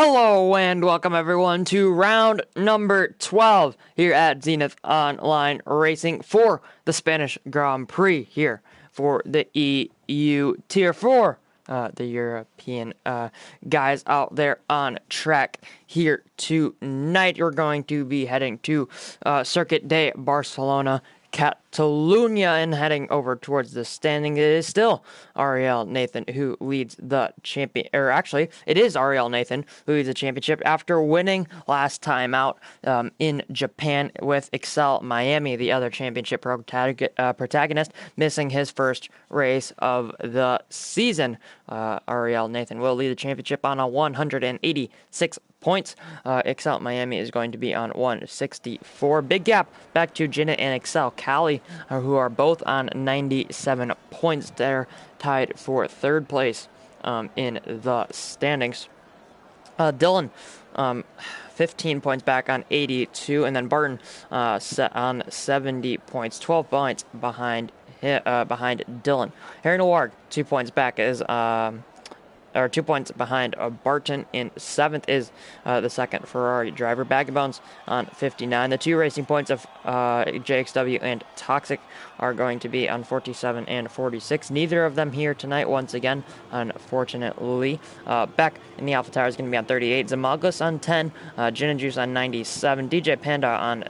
Hello and welcome everyone to round number 12 here at Zenith Online Racing for the Spanish Grand Prix here for the EU Tier 4. The European guys out there on track here tonight. You're going to be heading to Circuit de Barcelona, Catalonia, and heading over towards the standing. It is still Ariel Nathan who leads the champion, or actually it is Ariel Nathan who leads the championship after winning last time out in Japan with Excel Miami, the other championship protagonist, missing his first race of the season. Ariel Nathan will lead the championship on a 186 points. Excel Miami is going to be on 164. Big gap back to Jenna and Excel Cali, who are both on 97 points. They're tied for third place in the standings. Dylan, 15 points back on 82, and then Barton set on 70 points, 12 points behind Dylan. Harry Noir, 2 points back is 2 points behind Barton. In seventh is the second Ferrari driver, Bagabones, on 59. The two racing points of JXW and Toxic are going to be on 47 and 46. Neither of them here tonight, once again, unfortunately. Beck in the Alpha Tower is going to be on 38. Zamagos on 10. Gin and Juice on 97. DJ Panda on...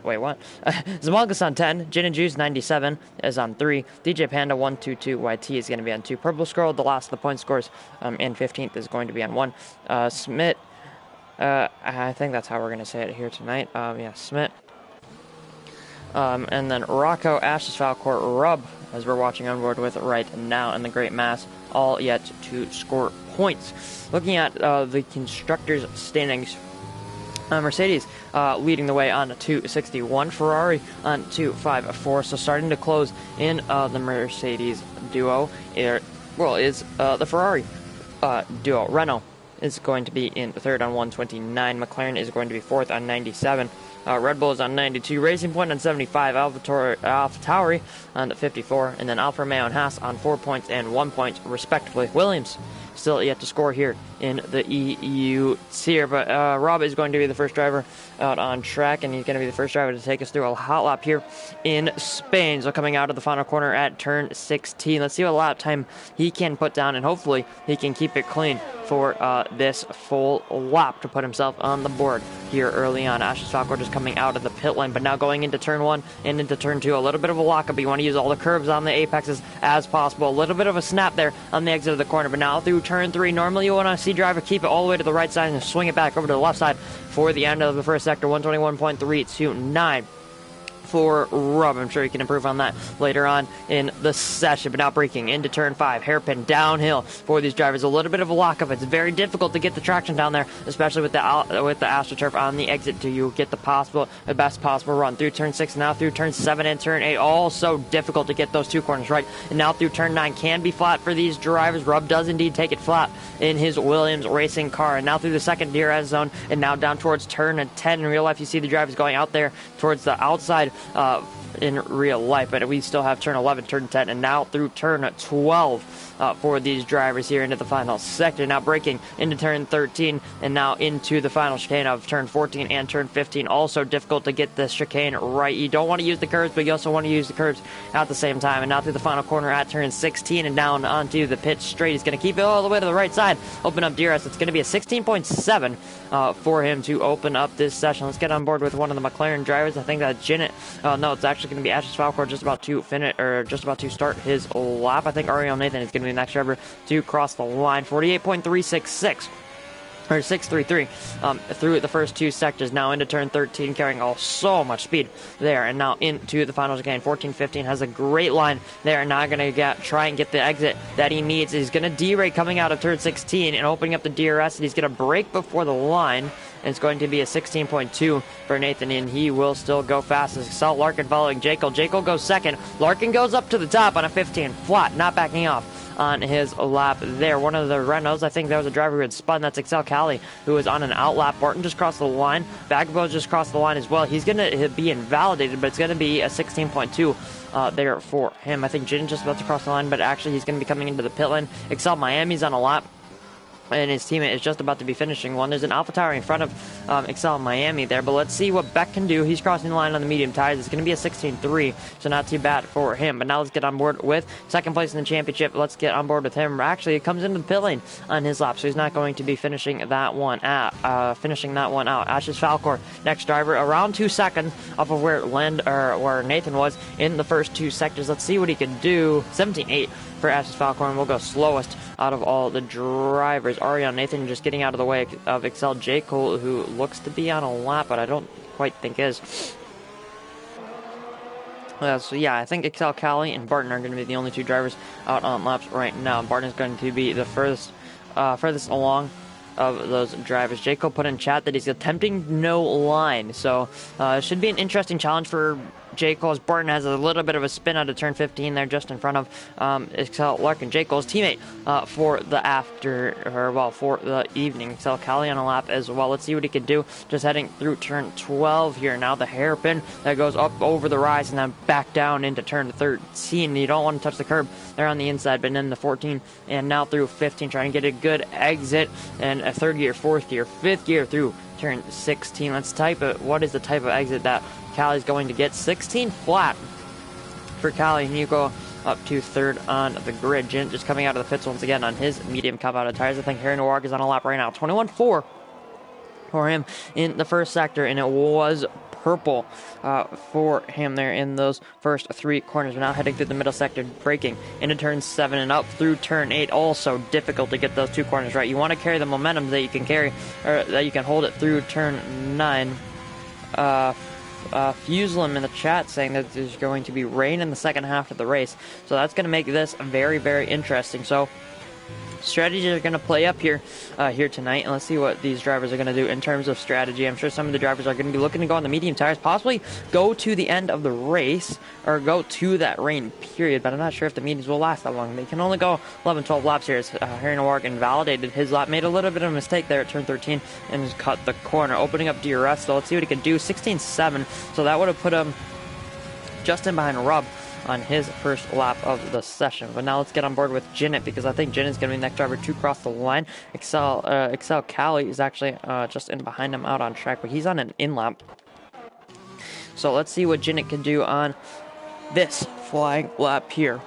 wait, what? Zamalgas on 10. Gin and Juice 97 is on 3. DJ Panda 122. YT is going to be on 2. Purple Scroll, the last of the point scores, and 15th is going to be on 1. Smith, I think that's how we're going to say it here tonight. Yeah, Smith. And then Rocco, Ashes, Falcor, Rub, as we're watching on board with right now, and the Great Mass, all yet to score points. Looking at the constructors' standings, Mercedes leading the way on 261, Ferrari on 254. So starting to close in the Mercedes duo is the Ferrari duo. Renault is going to be in third on 129. McLaren is going to be fourth on 97. Red Bull is on 92. Racing Point on 75. AlphaTauri on 54. And then Alfa Romeo and Haas on 4 points and 1 point, respectively. Williams still yet to score here in the EU tier, but Rob is going to be the first driver out on track, and he's going to be the first driver to take us through a hot lap here in Spain. So coming out of the final corner at turn 16, let's see what lap time he can put down, and hopefully he can keep it clean for this full lap to put himself on the board here early on. Ashes Falcor just coming out of the pit lane, but now going into turn 1 and into turn 2, a little bit of a lockup. You want to use all the curves on the apexes as possible. A little bit of a snap there on the exit of the corner, but now through turn 3, normally you want to see driver keep it all the way to the right side and swing it back over to the left side for the end of the first sector. 121.329 for Rub. I'm sure you can improve on that later on in the session. But now braking into turn 5, hairpin downhill for these drivers. A little bit of a lockup. It's very difficult to get the traction down there, especially with the AstroTurf on the exit. Do you get the best possible run through turn 6, now through turn 7 and turn 8? Also difficult to get those two corners right. And now through turn 9 can be flat for these drivers. Rub does indeed take it flat in his Williams racing car. And now through the second DRS zone, and now down towards turn 10. In real life, you see the drivers going out there towards the outside in real life, but we still have turn 11, turn 10, and now through turn 12 for these drivers here into the final sector. Now braking into turn 13 and now into the final chicane of turn 14 and turn 15. Also difficult to get this chicane right. You don't want to use the curves, but you also want to use the curves at the same time. And now through the final corner at turn 16 and down onto the pit straight. He's going to keep it all the way to the right side, open up DRS. It's going to be a 16.7 for him to open up this session. Let's get on board with one of the McLaren drivers. I think that no, it's actually going to be Ashes Falcor just about to finish, or just about to start his lap. I think Ariel Nathan is going to be the next driver to cross the line. 48.366. Or 633 through the first two sectors. Now into turn 13, carrying so much speed there, and now into the finals again. 14-15 has a great line there. Now going to try and get the exit that he needs. He's going to derate coming out of turn 16 and opening up the DRS, and he's going to brake before the line. And it's going to be a 16.2 for Nathan, and he will still go fast. Salt Larkin following Jekyll. Jekyll goes second. Larkin goes up to the top on a 15 flat, not backing off on his lap there. One of the Renaults, I think there was a driver who had spun. That's Excel Cali, who was on an out lap. Barton just crossed the line. Bagbo just crossed the line as well. He's going to be invalidated, but it's going to be a 16.2 there for him. I think Jin just about to cross the line, but actually he's going to be coming into the pit lane. Excel Miami's on a lap. and his teammate is just about to be finishing one. There's an AlphaTauri in front of Excel Miami there, but let's see what Beck can do. He's crossing the line on the medium tires. It's going to be a 16.3, so not too bad for him. But now let's get on board with second place in the championship. Let's get on board with him. Actually, it comes into the pit lane on his lap, so he's not going to be finishing that one out. Ashes Falcor, next driver, around 2 seconds off of where Nathan was in the first 2 sectors. Let's see what he can do. 17.8 for Ashes Falcor, and we'll go slowest out of all the drivers. Ariane Nathan just getting out of the way of Excel J. Cole, who looks to be on a lap, but I don't quite think is. So yeah, I think Excel Cali and Barton are going to be the only 2 drivers out on laps right now. Barton is going to be the furthest along of those drivers. J. Cole put in chat that he's attempting no line, so it should be an interesting challenge for J. Cole's. Barton has a little bit of a spin out of turn 15 there, just in front of Excel Larkin, J. Cole's teammate, for the evening. Excel Cali on a lap as well. Let's see what he can do. Just heading through turn 12 here now. The hairpin that goes up over the rise and then back down into turn 13. You don't want to touch the curb there on the inside, but then the 14 and now through 15, trying to get a good exit, and a third gear, fourth gear, fifth gear through turn 16. Let's type it. What is the type of exit that Cali's going to get? 16 flat for Cali, and you go up to third on the grid. Jin just coming out of the pits once again on his medium compounded tires. I think Harry Noirg is on a lap right now. 21.4 for him in the first sector, and it was purple for him there in those first 3 corners. We're now heading through the middle sector, braking into turn 7 and up through turn 8. Also difficult to get those 2 corners right. You want to carry the momentum that you can carry, or that you can hold it through turn 9. Fuselim in the chat saying that there's going to be rain in the second half of the race, so that's going to make this very, very interesting. So strategies are going to play up here tonight, and let's see what these drivers are going to do in terms of strategy. I'm sure some of the drivers are going to be looking to go on the medium tires, possibly go to the end of the race or go to that rain period, but I'm not sure if the mediums will last that long. They can only go 11-12 laps here, as Harry Noirg invalidated his lap, made a little bit of a mistake there at turn 13 and has cut the corner, opening up DRS. So let's see what he can do. 16.7, so that would have put him just in behind Rubb on his first lap of the session. But now let's get on board with Jinnit, because I think Jinnit's going to be the next driver to cross the line. Excel Cali is actually just in behind him out on track, but he's on an in-lap. So let's see what Jinnit can do on this flying lap here.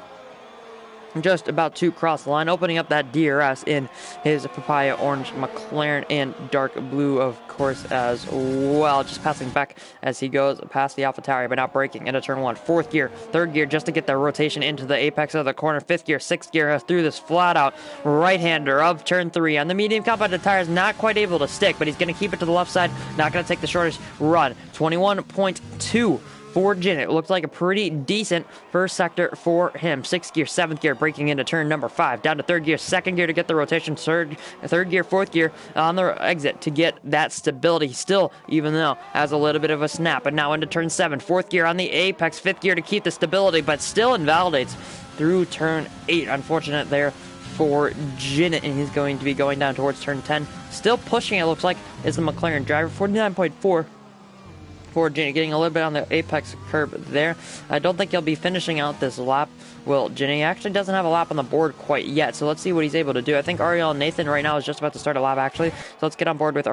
Just about to cross the line, opening up that DRS in his papaya orange McLaren and dark blue, of course, as well. Just passing back as he goes past the AlphaTauri, but now braking into turn 1. Fourth gear, third gear, just to get the rotation into the apex of the corner. Fifth gear, sixth gear, through this flat-out right-hander of turn 3. On the medium compounded tires, not quite able to stick, but he's going to keep it to the left side, not going to take the shortest run. 21.2. for Jinnit. It looks like a pretty decent first sector for him. 6th gear, 7th gear, breaking into turn number 5. Down to 3rd gear, 2nd gear to get the rotation. 3rd gear, 4th gear on the exit to get that stability. Still, even though, has a little bit of a snap. But now into turn 7. 4th gear on the apex. 5th gear to keep the stability, but still invalidates through turn 8. Unfortunate there for Jinnit, and he's going to be going down towards turn 10. Still pushing, it looks like, is the McLaren driver. 49.4. for Jinnit, getting a little bit on the apex curb there. I don't think he'll be finishing out this lap. Will Jinnit actually doesn't have a lap on the board quite yet, so let's see what he's able to do. I think Ariel Nathan right now is just about to start a lap, actually. So let's get on board with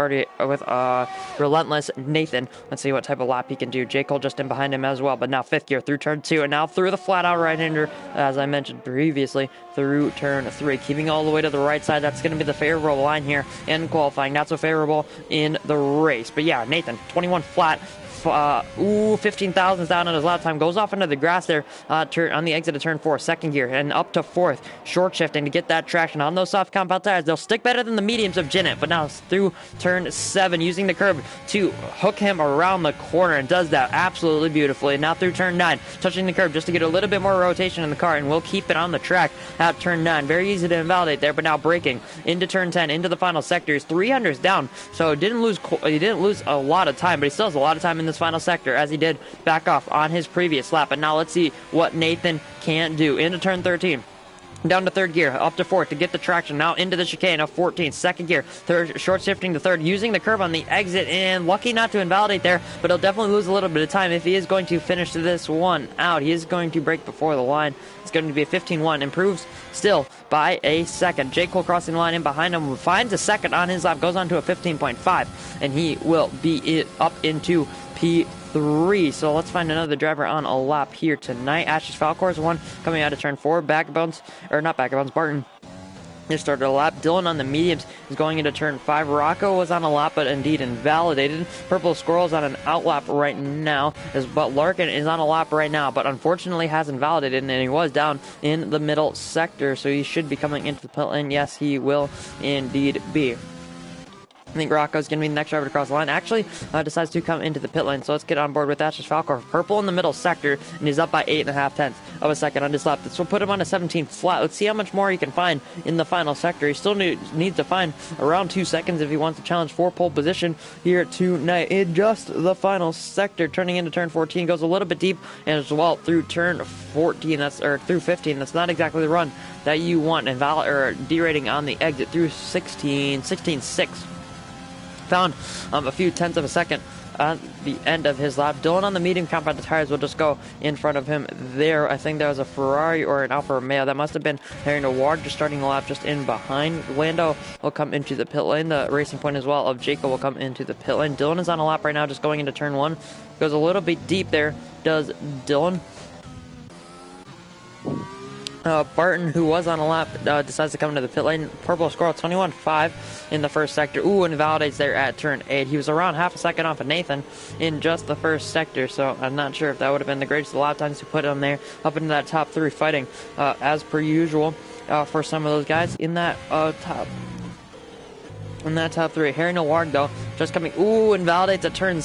Relentless Nathan. Let's see what type of lap he can do. J. Cole just in behind him as well, but now 5th gear through turn 2, and now through the flat-out right-hander, as I mentioned previously, through turn 3. Keeping all the way to the right side. That's going to be the favorable line here in qualifying. Not so favorable in the race. But yeah, Nathan, 21 flat. 15,000 down on his lap time, goes off into the grass there on the exit of turn 4, 2nd gear, and up to 4th, short shifting to get that traction on those soft compound tires. They'll stick better than the mediums of Jinnit, but now through turn 7, using the curb to hook him around the corner, and does that absolutely beautifully. And now through turn 9, touching the curb just to get a little bit more rotation in the car, and we'll keep it on the track at turn 9. Very easy to invalidate there, but now braking into turn 10, into the final sectors. 300s down, so he didn't lose a lot of time, but he still has a lot of time in this final sector, as he did back off on his previous lap. And now let's see what Nathan can do into turn 13. Down to third gear, up to fourth to get the traction. Now into the chicane of 14th, second gear, third, short shifting to third, using the curve on the exit, and lucky not to invalidate there, but he'll definitely lose a little bit of time if he is going to finish this one out. He is going to break before the line. It's going to be a 15-1, improves still by a second. J. Cole crossing the line in behind him, finds a second on his lap, goes on to a 15.5, and he will be up into P3. So let's find another driver on a lap here tonight. Ash's Falcor is one coming out of turn 4. Barton just started a lap. Dylan on the mediums is going into turn 5. Rocco was on a lap, but indeed invalidated. Purple Squirrel's on an out lap right now, but Larkin is on a lap right now, but unfortunately has invalidated, and he was down in the middle sector, so he should be coming into the pit lane. Yes, he will indeed be. I think Rocco's going to be the next driver to cross the line. Actually, decides to come into the pit lane. So let's get on board with Ash's Falcor. Purple in the middle sector, and he's up by 8.5 tenths of a second on his lap. This will put him on a 17 flat. Let's see how much more he can find in the final sector. He still needs to find around 2 seconds if he wants to challenge for pole position here tonight. In just the final sector, turning into turn 14, goes a little bit deep, and as well through turn 14, through 15. That's not exactly the run that you want. Derating on the exit through 16.6. Found a few tenths of a second at the end of his lap. Dylan on the medium compound tires will just go in front of him there. I think that was a Ferrari or an Alfa Romeo. That must have been Harry Ward just starting the lap just in behind. Lando will come into the pit lane. The racing point as well of Jacob will come into the pit lane. Dylan is on a lap right now just going into turn 1. Goes a little bit deep there, does Dylan. Barton, who was on a lap, decides to come into the pit lane. Purple Squirrel, 21.5 in the first sector. Ooh, invalidates there at turn 8. He was around half a second off of Nathan in just the first sector, so I'm not sure if that would have been the greatest of lap times to put him there up into that top 3 fighting, as per usual, for some of those guys in that top. In that top 3, Harry Ward though, just coming, invalidates at turn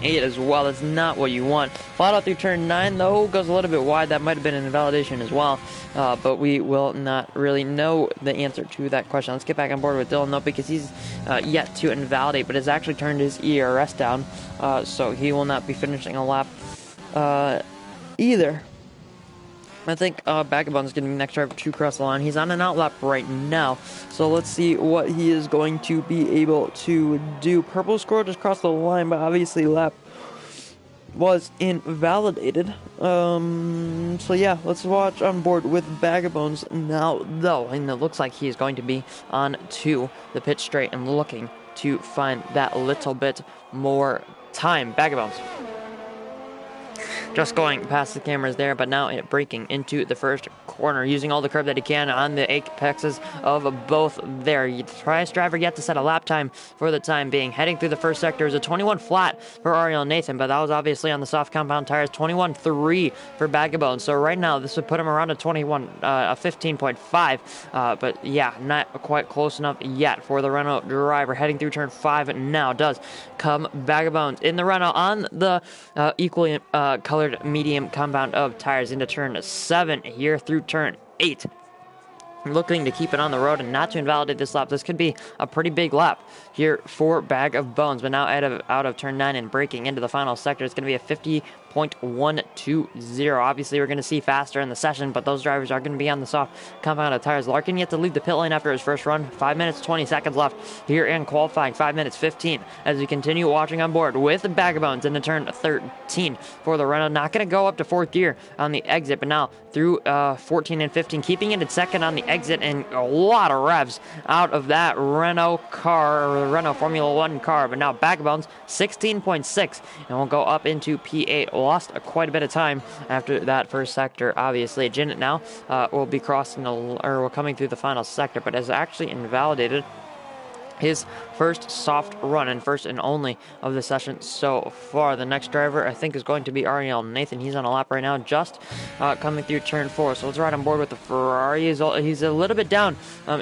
8 as well. That's not what you want. Flat out through turn 9 though, goes a little bit wide. That might have been an invalidation as well, but we will not really know the answer to that question. Let's get back on board with Dylan though, because he's yet to invalidate, but has actually turned his ERS down, so he will not be finishing a lap either. I think Bagabon is getting the next driver to cross the line. He's on an out lap right now, so let's see what he is going to be able to do. Purple Squirrel just crossed the line, but obviously lap was invalidated. So yeah, let's watch on board with Bagabones now, though, and it looks like he is going to be on to the pit straight and looking to find that little bit more time. Bagabones just going past the cameras there, but now breaking into the first corner, using all the curve that he can on the apexes of both there. Highest driver yet to set a lap time for the time being. Heading through the first sector is a 21 flat for Ariel Nathan, but that was obviously on the soft compound tires. 21.3 for Bagabone. So right now this would put him around a 15.5, but yeah, not quite close enough yet for the Renault driver. Heading through turn 5 now does come Bagabones in the Renault on the equally colored medium compound of tires into turn 7 here through turn 8. Looking to keep it on the road and not to invalidate this lap. This could be a pretty big lap here for Bag of Bones, but now out of turn 9 and breaking into the final sector, it's going to be a 50.120. Obviously, we're going to see faster in the session, but those drivers are going to be on the soft compound of tires. Larkin yet to leave the pit lane after his first run. 5 minutes, 20 seconds left here in qualifying. 5 minutes, 15 as we continue watching on board with Bag of Bones into turn 13 for the Renault. Not going to go up to 4th gear on the exit, but now through 14 and 15, keeping it at 2nd on the exit, and a lot of revs out of that Renault car, or the Renault Formula 1 car. But now Bag of Bones, 16.6, and we'll go up into P8. Lost quite a bit of time after that first sector. Obviously, Janet now will be crossing or coming through the final sector, but has actually invalidated his first soft run and first and only of the session so far. The next driver, I think, is going to be Ariel Nathan. He's on a lap right now, just coming through turn 4. So let's ride on board with the Ferrari. He's a little bit down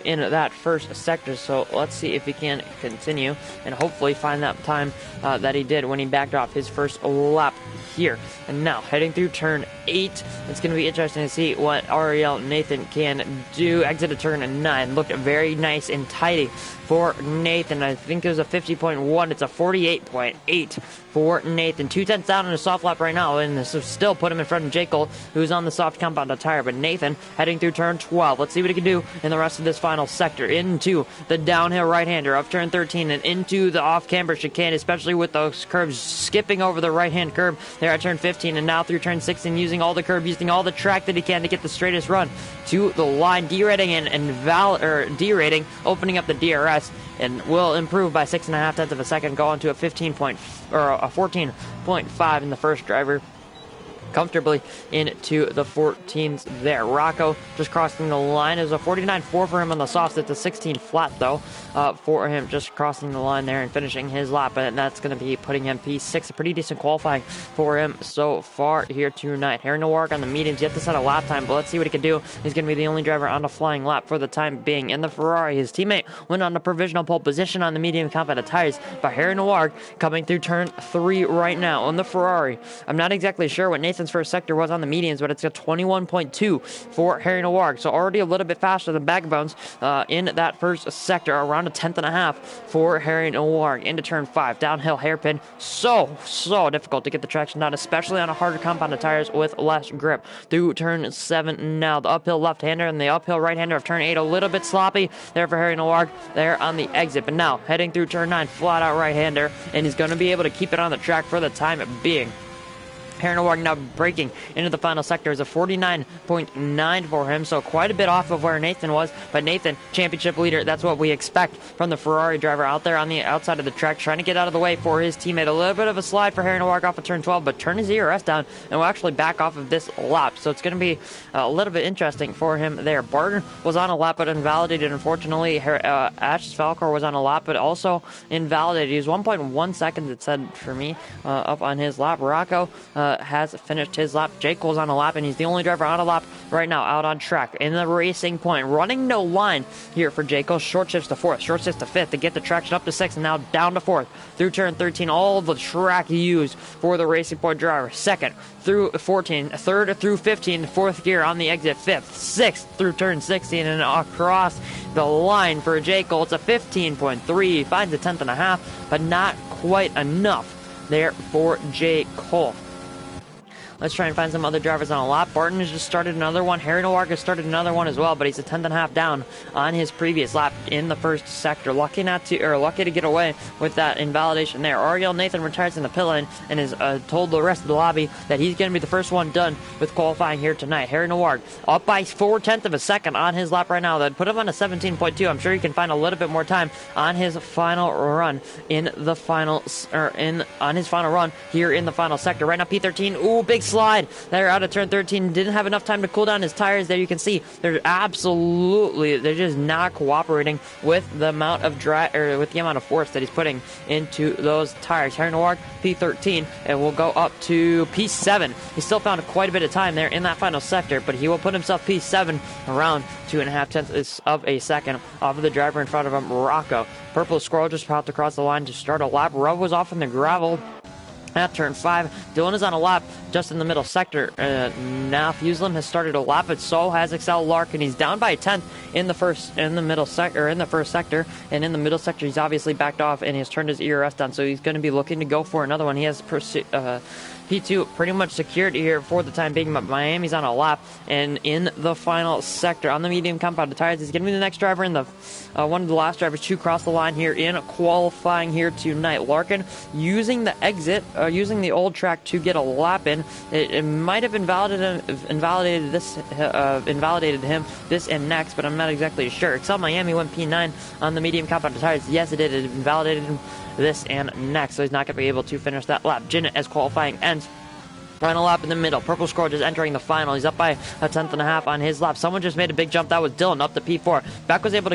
in that first sector, so let's see if he can continue and hopefully find that time that he did when he backed off his first lap here. And now, heading through turn 8, it's going to be interesting to see what Ariel Nathan can do. Exit of turn 9, looked very nice and tidy for Nathan. I think it was a 50.1. It's a 48.8 for Nathan. 2/10 down in a soft lap right now, and this will still put him in front of J. Cole, who's on the soft compound tire. But Nathan heading through turn 12. Let's see what he can do in the rest of this final sector. Into the downhill right-hander of turn 13 and into the off-camber chicane, especially with those curves skipping over the right-hand curb there at turn 15, and now through turn 16, using all the curb, using all the track that he can to get the straightest run to the line, derating derating, opening up the DRS, and will improve by 6.5 tenths of a second, go on to a 14.5 in the first driver, comfortably into the 14s there. Rocco just crossing the line. It was a 49.4 for him on the softs. It's a 16 flat, though, for him, just crossing the line there and finishing his lap. And that's going to be putting him P6. A pretty decent qualifying for him so far here tonight. Harry Nowark on the mediums, yet to set a lap time, but let's see what he can do. He's going to be the only driver on a flying lap for the time being. In the Ferrari, his teammate went on a provisional pole position on the medium compound tires, but Harry Nowark coming through turn 3 right now on the Ferrari. I'm not exactly sure what Nathan's first sector was on the medians, but it's a 21.2 for Harry Nowark, so already a little bit faster than Bagbones in that first sector, around a 10.5 for Harry Nowark. Into turn 5, downhill hairpin, so difficult to get the traction down, especially on a harder compound of tires with less grip. Through turn 7 now, the uphill left-hander and the uphill right-hander of turn 8, a little bit sloppy there for Harry Nowark there on the exit, but now heading through turn 9, flat-out right-hander, and he's going to be able to keep it on the track for the time being. Harry Nowark now breaking into the final sector is a 49.9 for him, so quite a bit off of where Nathan was, but Nathan, championship leader, that's what we expect from the Ferrari driver out there on the outside of the track, trying to get out of the way for his teammate. A little bit of a slide for Harry Nowark off of turn 12, but turn his ERS down and will actually back off of this lap, so it's going to be a little bit interesting for him there. Barton was on a lap but invalidated, unfortunately. Ash's Falcor was on a lap but also invalidated. He was 1.1 seconds, it said for me, up on his lap. Rocco has finished his lap. Jake Cole's on a lap, and he's the only driver on a lap right now out on track in the racing point. Running no line here for Jake Cole. Short shifts to 4th, short shifts to 5th to get the traction up to 6th, and now down to 4th. Through turn 13, all the track used for the racing point driver. 2nd through 14, 3rd through 15, 4th gear on the exit, 5th, 6th through turn 16, and across the line for Jake Cole. It's a 15.3, finds a 10.5, but not quite enough there for Jake Cole. Let's try and find some other drivers on a lap. Barton has just started another one. Harry Nowark has started another one as well, but he's a 10.5 down on his previous lap in the first sector. Lucky to get away with that invalidation there. Ariel Nathan retires in the pit lane and has told the rest of the lobby that he's going to be the first one done with qualifying here tonight. Harry Nowark up by 4/10 of a second on his lap right now. That put him on a 17.2. I'm sure he can find a little bit more time on his final run in the final, on his final run here in the final sector. Right now, P13. Ooh, big slide there out of turn 13. Didn't have enough time to cool down his tires. There you can see they're just not cooperating with the amount of with the amount of force that he's putting into those tires. Harry Nowark P13 and will go up to P7. He still found quite a bit of time there in that final sector, but he will put himself P7 around 2.5 tenths of a second off of the driver in front of him, Rocco. Purple Squirrel just popped across the line to start a lap. Rubb was off in the gravel at turn 5. Dylan is on a lap just in the middle sector. Now Fuselim has started a lap, but so has Excel Larkin. He's down by a 10th in the first sector, and in the middle sector he's obviously backed off and he's turned his ERS down, so he's going to be looking to go for another one. He has P2 pretty much secured here for the time being, but Miami's on a lap, and in the final sector on the medium compound tires, he's going to be the next driver in the one of the last drivers to cross the line here in qualifying here tonight. Larkin using the exit, using the old track to get a lap in. It might have invalidated him this and next, but I'm not exactly sure. Excel Miami went P9 on the medium compound tires. Yes, it did. It invalidated him this and next, so he's not going to be able to finish that lap. Jinnit, as qualifying ends, Final lap in the middle. Purple Squirrel just entering the final. He's up by a tenth and a half on his lap. Someone just made a big jump. That was Dylan up to P4. Beck was able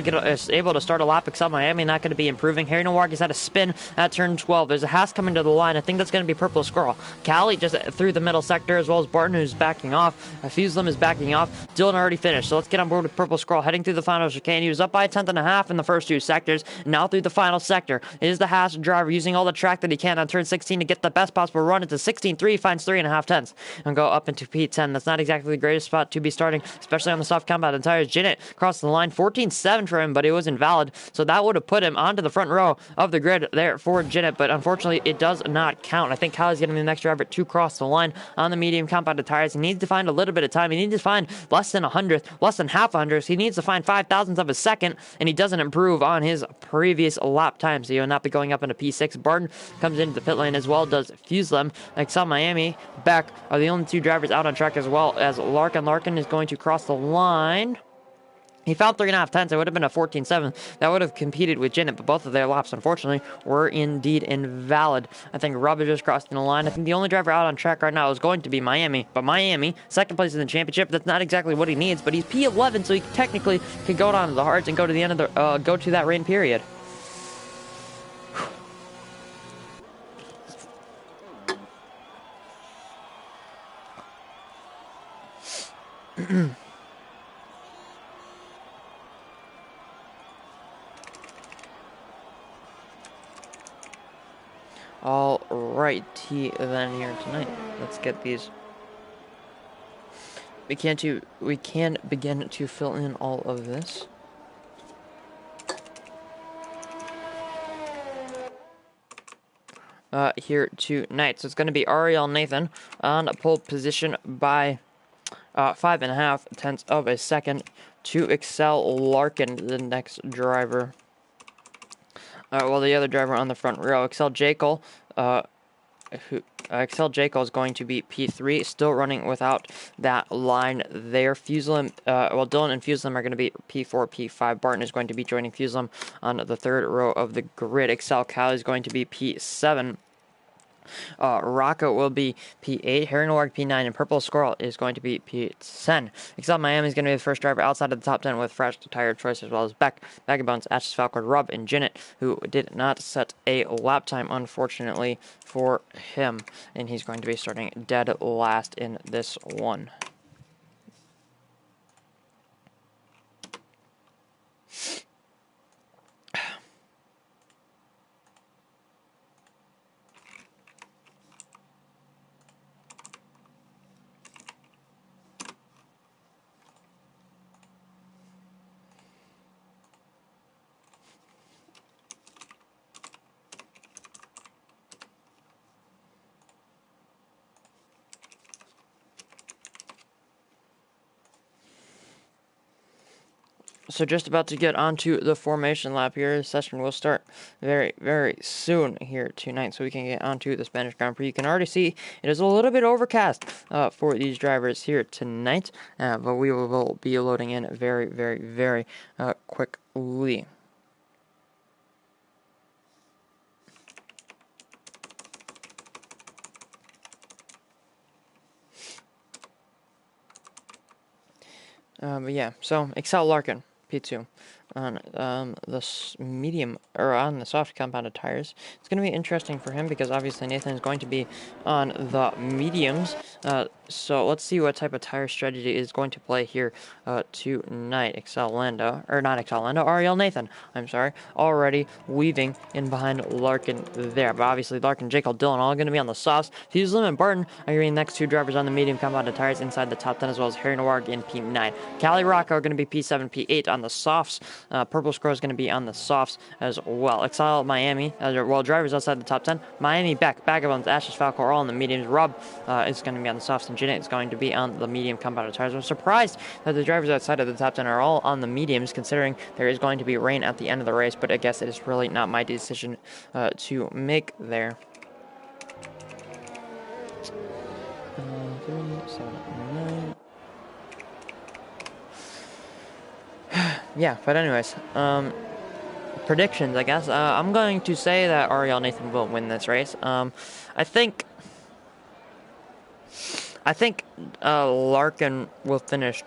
to start a lap. Excel Miami not going to be improving. Harry Nowarkis had a spin at turn 12. There's a Haas coming to the line. I think that's going to be Purple Squirrel. Callie just through the middle sector, as well as Barton, who's backing off. Fuselim is backing off. Dylan already finished. So let's get on board with Purple Squirrel heading through the final chicane. He was up by a tenth and a half in the first two sectors. Now through the final sector is the Haas driver using all the track that he can on turn 16 to get the best possible run into 16.3. Finds 3.5 tenths. And go up into P10. That's not exactly the greatest spot to be starting, especially on the soft compound tires. Jinnit crossed the line. 14.7 for him, but it was invalid. So that would have put him onto the front row of the grid there for Jinnit, but unfortunately it does not count. I think Kylie's getting the next driver to cross the line on the medium compounded tires. He needs to find a little bit of time. He needs to find less than 100th, less than half a hundredth. He needs to find 5,000ths of a second, and he doesn't improve on his previous lap time, so he'll not be going up into P6. Barton comes into the pit lane, as well does Fuselem. Excel Miami, Beck are the only two drivers out on track, as well as Larkin. Larkin is going to cross the line. He found 3.5 tenths. It would have been a 14.7. That would have competed with Jinnit, but both of their laps, unfortunately, were indeed invalid. I think Rob just crossing the line. I think the only driver out on track right now is going to be Miami. But Miami, second place in the championship, that's not exactly what he needs, but he's P11, so he technically could go down to the hards and go to the end of the, go to that rain period. All righty then here tonight. Let's get these. We can begin to fill in all of this. Here tonight. So it's going to be Ariel Nathan on pole position by 5.5 tenths of a second to Excel Larkin, the next driver. Well, the other driver on the front row, Excel Jekyll, Excel Jekyll is going to be P3, still running without that line there. Fuselem, well, Dylan and Fuselem are going to be P4, P5. Barton is going to be joining Fuselem on the third row of the grid. Excel Cal is going to be P7. Rocco will be P8, Harry Nowark P9, and Purple Squirrel is going to be P10. Excel Miami is going to be the first driver outside of the top 10 with fresh tire choice, as well as Beck, Vagabonds, Ashes Falcon, Rubb, and Jinnit, who did not set a lap time, unfortunately, for him. And he's going to be starting dead last in this one. So just about to get onto the formation lap here. The session will start very, very soon here tonight, so we can get onto the Spanish Grand Prix. You can already see it is a little bit overcast for these drivers here tonight, but we will be loading in very, very, very quickly. But yeah, so Excel Larkin. P2 on the medium, or on the soft compounded tires. It's going to be interesting for him because obviously Nathan is going to be on the mediums. So let's see what type of tire strategy is going to play here tonight. Ariel Nathan, I'm sorry, already weaving in behind Larkin there. But obviously Larkin, Jekyll, Dylan all going to be on the softs. Fuselem and Barton are going to be the next two drivers on the medium compounded tires inside the top 10, as well as Harry Nowark in P9. Callie Rocco are going to be P7, P8 on the softs. Purple Squirrel is going to be on the softs as well. Exile Miami, drivers outside the top 10. Miami, Beck, Vagabonds, Ashes, Falco are all on the mediums. Rob is going to be on the softs, and Jinnit is going to be on the medium compounded tires. I'm surprised that the drivers outside of the top 10 are all on the mediums, considering there is going to be rain at the end of the race, but I guess it is really not my decision to make there. 3, 7, 9. Yeah, but anyways, predictions, I guess. I'm going to say that Ariel Nathan will win this race. I think I think Larkin will finish.